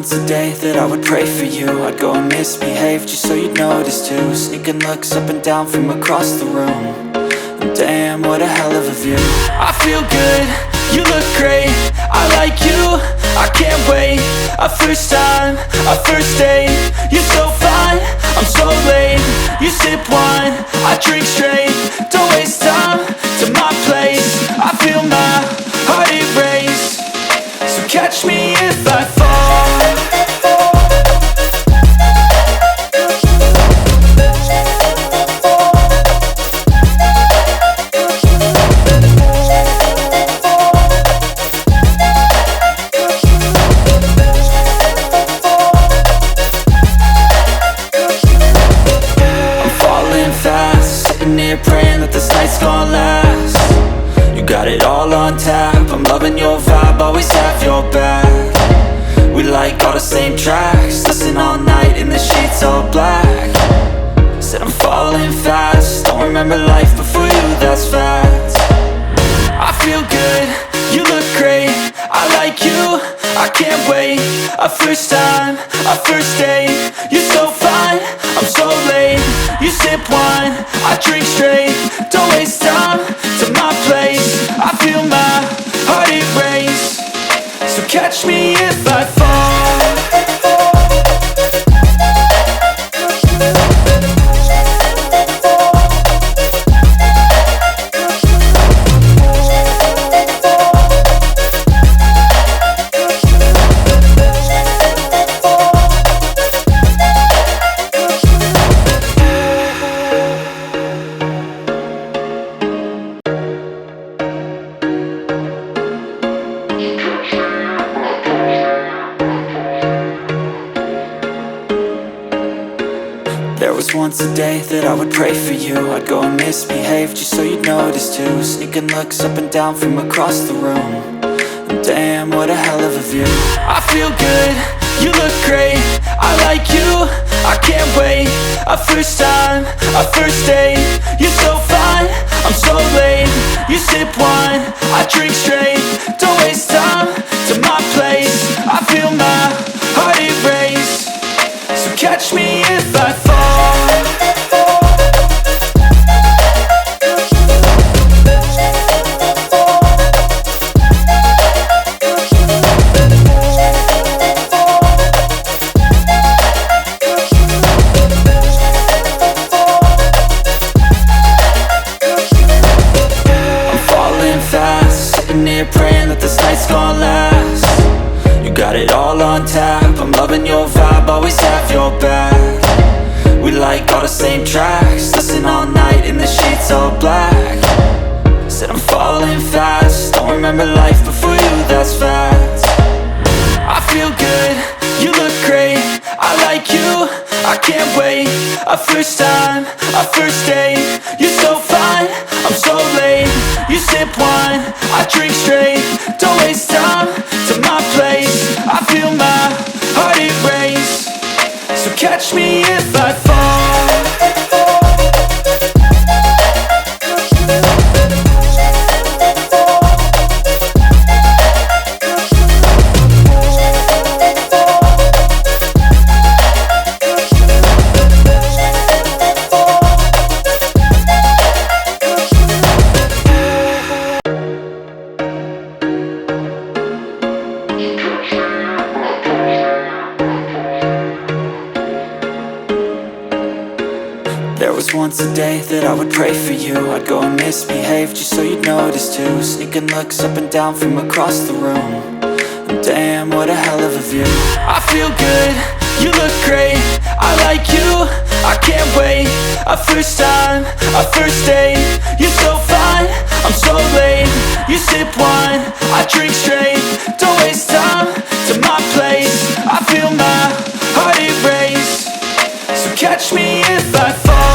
once a day that I would pray for you. I'd go and misbehave just so you'd notice too. Sneaking looks up and down from across the room. And damn, what a hell of a view. I feel good, you look great, I like you, I can't wait. A first time, a first date, you're so fine, I'm so late. You sip wine, I drink straight, don't waste time to my place. I feel my heart erase, so catch me if I fall. Praying that this night's gonna last. You got it all on tap, I'm loving your vibe, always have your back. We like all the same tracks, listen all night in the sheets all black. Said I'm falling fast, don't remember life before you, that's fact. I feel good, you look great, I like you, I can't wait. A first time, a first date, you're so fine, I'm so late. You sip wine, I drink straight, don't waste time to my place. I feel my heart erase, so catch me if I fall. There was once a day that I would pray for you. I'd go and misbehave just so you'd notice too. Sneaking looks up and down from across the room. And damn, what a hell of a view. I feel good, you look great, I like you, I can't wait. A first time, a first date, you're so fine, I'm so late. You sip wine, I drink straight, don't waste time to my place. I feel my heart erase, so catch me if I fall. Praying that this night's gonna last. You got it all on tap, I'm loving your vibe, always have your back. We like all the same tracks, listen all night in the sheets all black. Said I'm falling fast, don't remember life before you, that's fact. I feel good, you look great, I like you, I can't wait. A first time, a first date, you're so fine, I'm so late. You sip wine, I drink straight, don't waste time to my place. I feel my heart erase, so catch me if I fall. There was once a day that I would pray for you. I'd go and misbehave just so you'd notice too. Sneaking looks up and down from across the room. And damn, what a hell of a view. I feel good, you look great, I like you, I can't wait. A first time, a first date, you're so fine, I'm so late. You sip wine, I drink straight, don't waste time to my place. I feel my heart erase, so catch me if I fall.